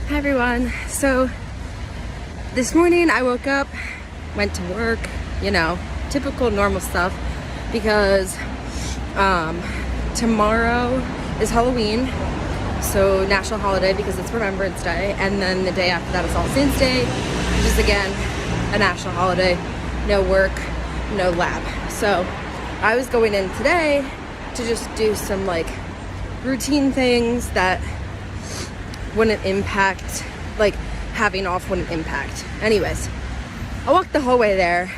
Hi everyone. So this morning I woke up, went to work, typical normal stuff because tomorrow is Halloween, so national holiday because it's Remembrance Day, and then the day after that is All Saints Day, which is again a national holiday, no work, no lab. So I was going in today to just do some routine things that wouldn't impact, having off wouldn't impact. Anyways, I walked the whole way there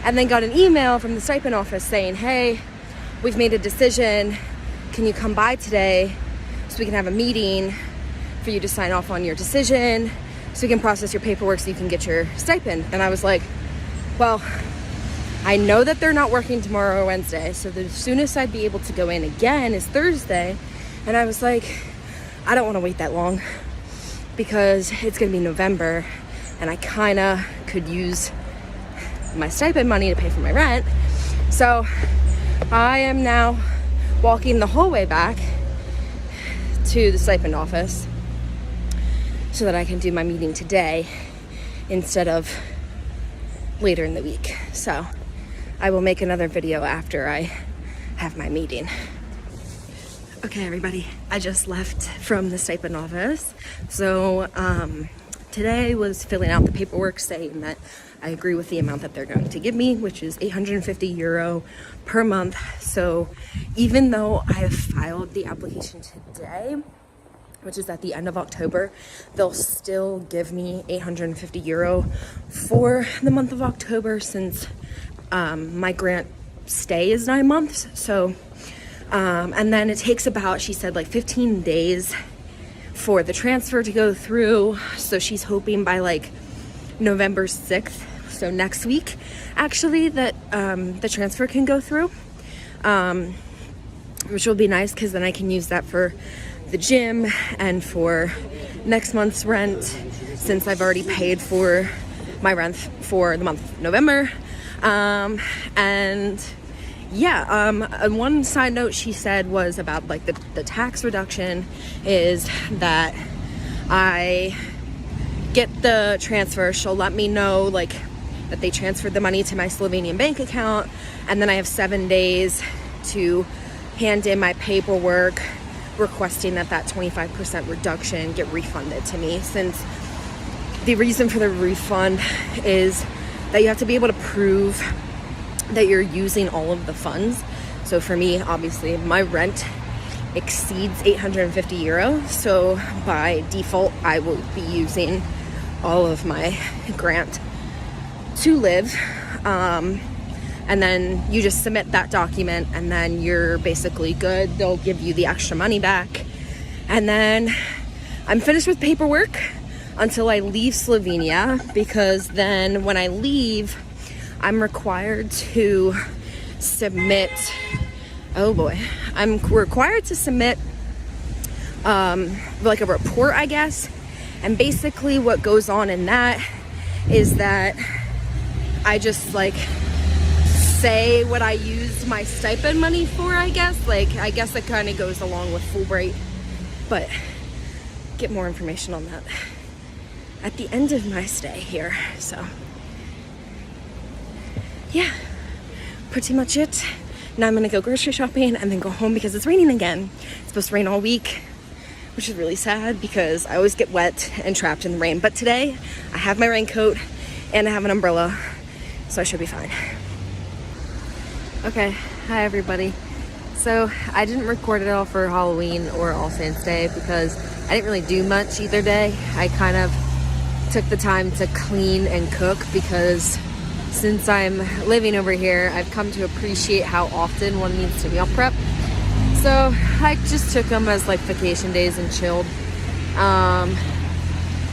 and then got an email from the stipend office saying, hey, we've made a decision. Can you come by today so we can have a meeting for you to sign off on your decision so we can process your paperwork so you can get your stipend? And I was like, well, I know that they're not working tomorrow or Wednesday, so the soonest I'd be able to go in again is Thursday. And I was like, I don't want to wait that long because it's going to be November and I kind of could use my stipend money to pay for my rent. So I am now walking the whole way back to the stipend office so that I can do my meeting today instead of later in the week. So I will make another video after I have my meeting. Okay, everybody, I just left from the stipend office. So today was filling out the paperwork saying that I agree with the amount that they're going to give me, which is €850 per month. So even though I have filed the application today, which is at the end of October, they'll still give me €850 for the month of October since my grant stay is 9 months. So and then it takes about, she said, 15 days for the transfer to go through. So she's hoping by November 6th, so next week, actually, that the transfer can go through, which will be nice because then I can use that for the gym and for next month's rent since I've already paid for my rent for the month of November. And yeah, one side note she said was about the tax reduction is that I get the transfer. She'll let me know that they transferred the money to my Slovenian bank account, and then I have 7 days to hand in my paperwork requesting that 25% reduction get refunded to me, since the reason for the refund is that you have to be able to prove that you're using all of the funds. So for me, obviously, my rent exceeds €850, so by default, I will be using all of my grant to live. And then you just submit that document and then you're basically good. They'll give you the extra money back. And then I'm finished with paperwork until I leave Slovenia, because then when I leave, I'm required to submit, I'm required to submit a report, I guess. And basically what goes on in that is that I just say what I used my stipend money for, I guess. I guess it kind of goes along with Fulbright, but get more information on that at the end of my stay here. So yeah, pretty much it. Now I'm gonna go grocery shopping and then go home because it's raining again. It's supposed to rain all week, which is really sad because I always get wet and trapped in the rain. But today I have my raincoat and I have an umbrella, so I should be fine. Okay, hi everybody. So I didn't record it all for Halloween or All Saints Day because I didn't really do much either day. I kind of took the time to clean and cook because since I'm living over here, I've come to appreciate how often one needs to meal prep. So I just took them as vacation days and chilled.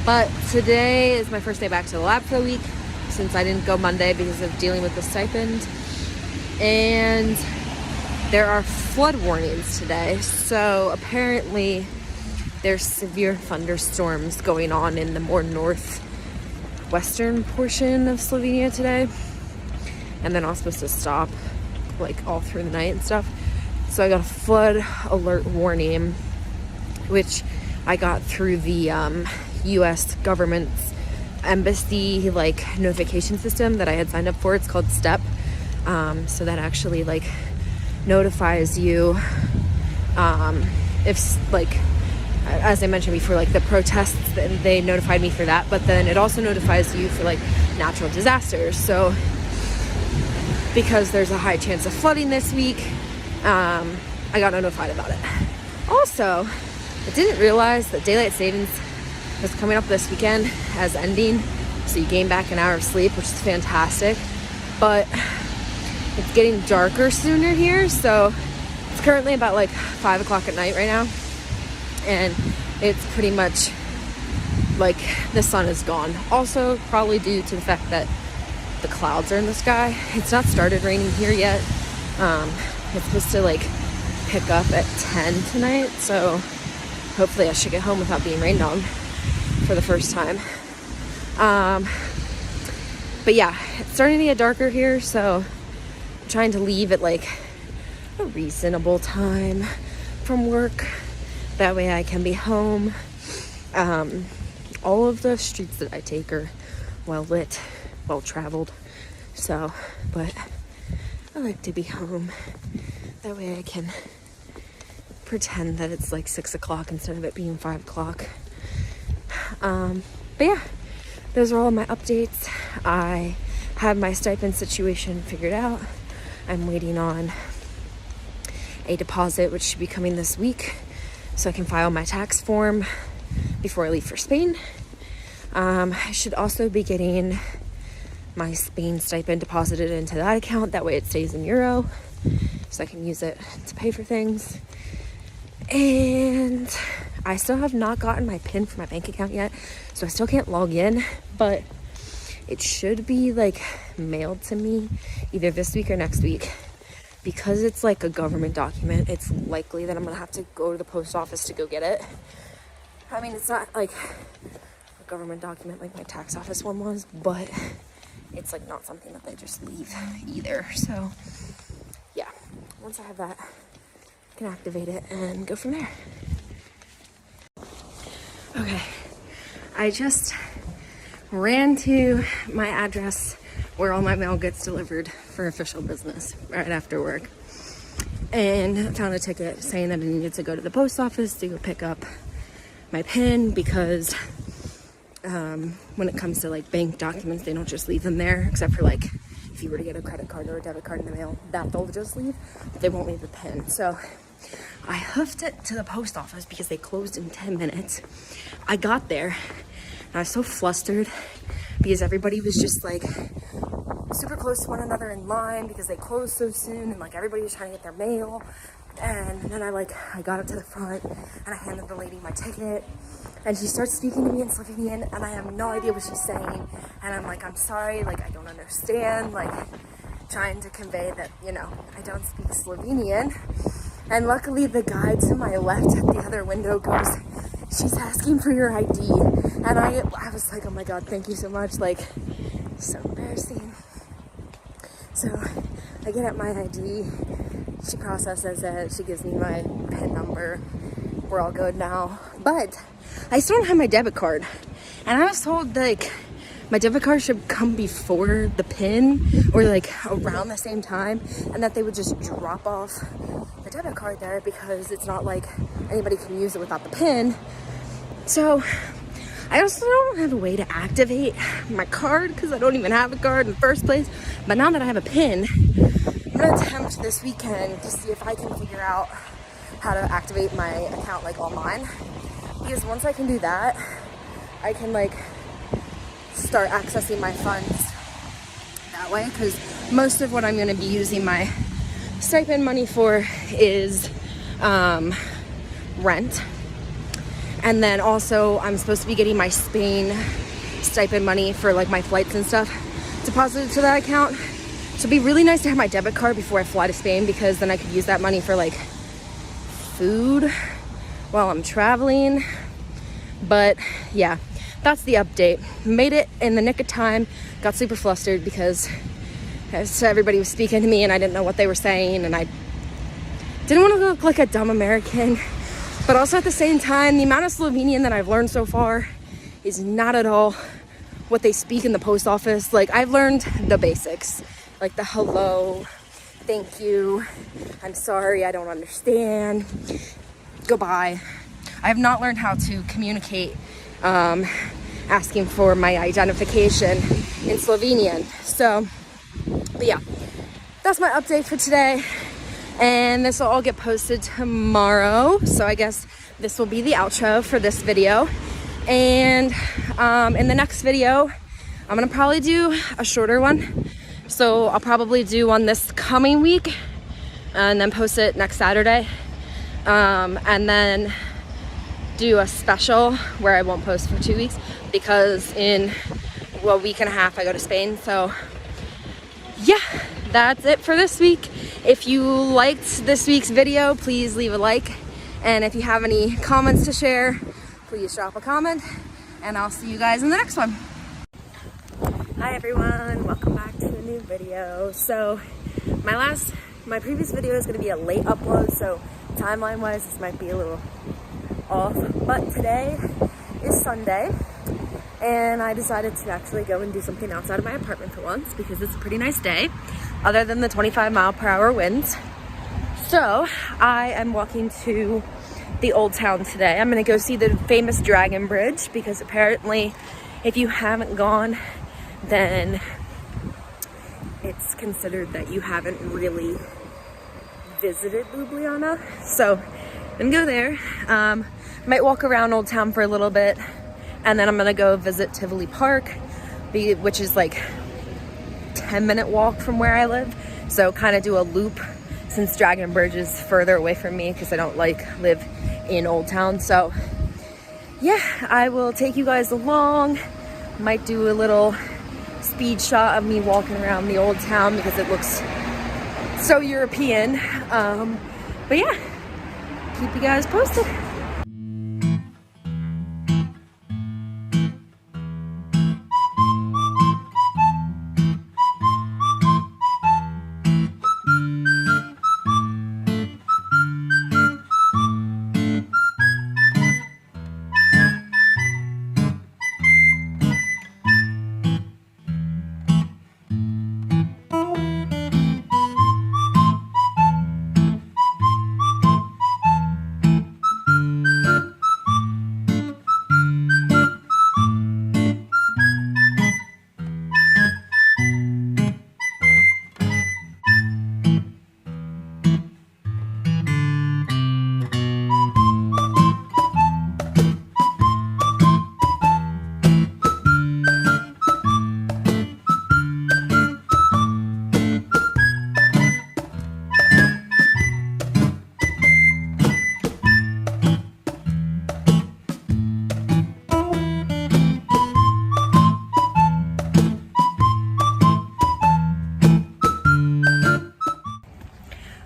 But today is my first day back to the lab for the week since I didn't go Monday because of dealing with the stipend. And there are flood warnings today. So apparently there's severe thunderstorms going on in the more northwestern portion of Slovenia today. And they're not supposed to stop all through the night and stuff. So I got a flood alert warning, which I got through the US government's embassy like notification system that I had signed up for. It's called STEP. So that actually like notifies you if like, as I mentioned before, like the protests, they notified me for that, but then it also notifies you for like natural disasters. So because there's a high chance of flooding this week, I got notified about it. Also, I didn't realize that daylight savings was coming up this weekend as ending, so you gain back an hour of sleep, which is fantastic. But it's getting darker sooner here, so it's currently about like 5 o'clock at night right now, and it's pretty much like the sun is gone. Also, probably due to the fact that the clouds are in the sky. It's not started raining here yet. It's supposed to like pick up at 10 tonight, so hopefully I should get home without being rained on for the first time. But yeah, it's starting to get darker here, so I'm trying to leave at like a reasonable time from work. That way I can be home. All of the streets that I take are well lit, well traveled. So, but I like to be home. That way I can pretend that it's like 6 o'clock instead of it being 5 o'clock. But yeah, those are all my updates. I have my stipend situation figured out. I'm waiting on a deposit, which should be coming this week, so I can file my tax form before I leave for Spain. I should also be getting my Spain stipend deposited into that account. That way it stays in euro, so I can use it to pay for things. And I still have not gotten my PIN for my bank account yet, so I still can't log in, but it should be like mailed to me either this week or next week. Because it's like a government document, it's likely that I'm gonna have to go to the post office to go get it. I mean, it's not like a government document like my tax office one was, but it's like not something that they just leave either. So yeah, once I have that, I can activate it and go from there. Okay, I just ran to my address where all my mail gets delivered for official business right after work, and found a ticket saying that I needed to go to the post office to go pick up my PIN, because when it comes to like bank documents, they don't just leave them there, except for like if you were to get a credit card or a debit card in the mail, that they'll just leave, but they won't leave the PIN. So I hoofed it to the post office because they closed in 10 minutes. I got there and I was so flustered because everybody was just like super close to one another in line because they closed so soon, and like everybody was trying to get their mail. And then I got up to the front and I handed the lady my ticket, and she starts speaking to me in Slovenian, and I have no idea what she's saying. And I'm like, I'm sorry, like I don't understand, like trying to convey that, you know, I don't speak Slovenian. And luckily the guy to my left at the other window goes, she's asking for your ID. And I was like, oh my God, thank you so much. Like, so embarrassing. So I get at my ID, she processes it, she gives me my PIN number. We're all good now. But I still don't have my debit card. And I was told like my debit card should come before the PIN or like around the same time, and that they would just drop off the debit card there because it's not like anybody can use it without the PIN. So I also don't have a way to activate my card because I don't even have a card in the first place. But now that I have a PIN, I'm gonna attempt this weekend to see if I can figure out how to activate my account like online. Because once I can do that, I can like start accessing my funds that way. Because most of what I'm gonna be using my stipend money for is rent. And then also I'm supposed to be getting my Spain stipend money for like my flights and stuff deposited to that account. So it'd be really nice to have my debit card before I fly to Spain, because then I could use that money for like food while I'm traveling. But yeah, that's the update. Made it in the nick of time. Got super flustered because everybody was speaking to me and I didn't know what they were saying, and I didn't want to look like a dumb American. But also at the same time, the amount of Slovenian that I've learned so far is not at all what they speak in the post office. Like, I've learned the basics, like the hello, thank you, I'm sorry, I don't understand, goodbye. I have not learned how to communicate asking for my identification in Slovenian. So, but yeah, that's my update for today. And this will all get posted tomorrow. So I guess this will be the outro for this video. And in the next video, I'm gonna probably do a shorter one. So I'll probably do one this coming week and then post it next Saturday. And then do a special where I won't post for 2 weeks because in a week and a half I go to Spain. So yeah, that's it for this week. If you liked this week's video, please leave a like. And if you have any comments to share, please drop a comment. And I'll see you guys in the next one. Hi everyone, welcome back to a new video. So my previous video is going to be a late upload, so timeline wise this might be a little off, but today is Sunday and I decided to actually go and do something outside of my apartment for once because it's a pretty nice day other than the 25-mile-per-hour winds. So I am walking to the old town today. I'm gonna go see the famous Dragon Bridge because apparently if you haven't gone, then it's considered that you haven't really visited Ljubljana. So I'm gonna go there. Might walk around Old Town for a little bit, and then I'm gonna go visit Tivoli Park, which is like 10-minute walk from where I live. So kind of do a loop since Dragon Bridge is further away from me because I don't live in Old Town. So yeah, I will take you guys along. Might do a little speed shot of me walking around the Old Town because it looks so European. But yeah, keep you guys posted.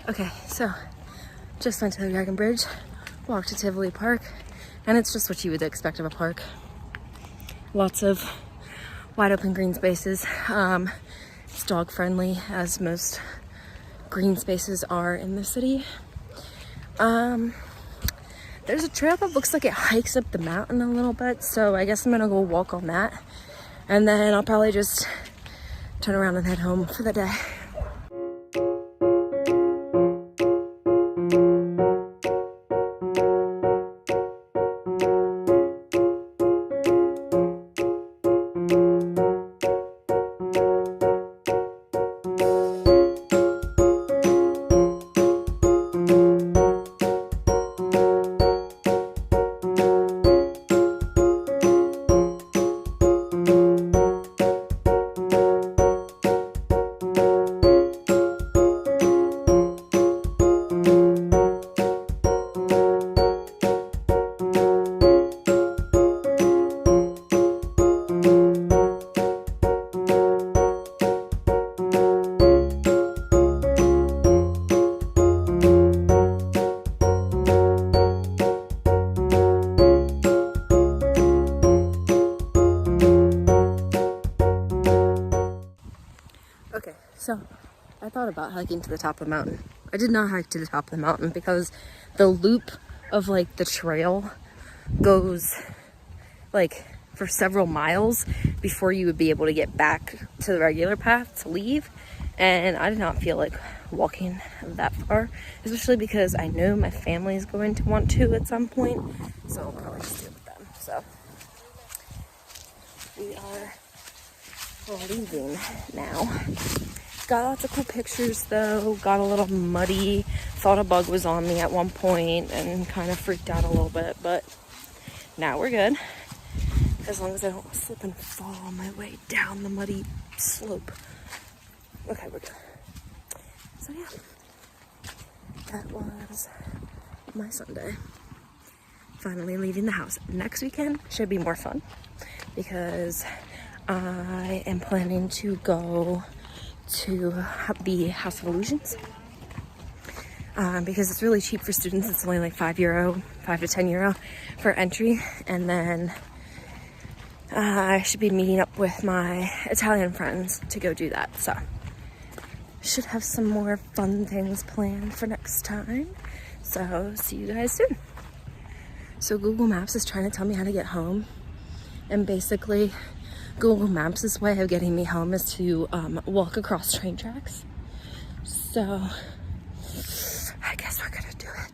Okay, so just went to the Dragon Bridge, walked to Tivoli Park, and it's just what you would expect of a park. Lots of wide open green spaces. It's dog friendly, as most green spaces are in the city. There's a trail that looks like it hikes up the mountain a little bit, so I guess I'm gonna go walk on that, and then I'll probably just turn around and head home for the day. So I thought about hiking to the top of the mountain. I did not hike to the top of the mountain because the loop of like the trail goes like for several miles before you would be able to get back to the regular path to leave. And I did not feel like walking that far, especially because I know my family is going to want to at some point, so I'll probably just do it with them. So we are leaving now. Got lots of cool pictures though, got a little muddy, thought a bug was on me at one point and kind of freaked out a little bit, but now we're good. As long as I don't slip and fall on my way down the muddy slope. Okay, we're good. So yeah, that was my Sunday. Finally leaving the house. Next weekend should be more fun because I am planning to go to the House of Illusions because it's really cheap for students. It's only like €5, 5 to 10 euro for entry, and then I should be meeting up with my Italian friends to go do that. So should have some more fun things planned for next time. So see you guys soon. So Google Maps is trying to tell me how to get home, and basically Google Maps' way of getting me home is to walk across train tracks. So I guess we're gonna do it.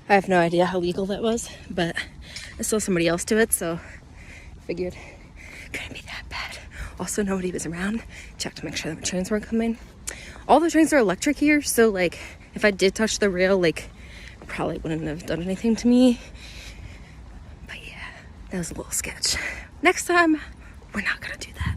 I have no idea how legal that was, but I saw somebody else do it, so figured it couldn't be that bad. Also, nobody was around. Checked to make sure the trains weren't coming. All the trains are electric here, so like if I did touch the rail, like it probably wouldn't have done anything to me. But yeah, that was a little sketch. Next time, we're not gonna do that.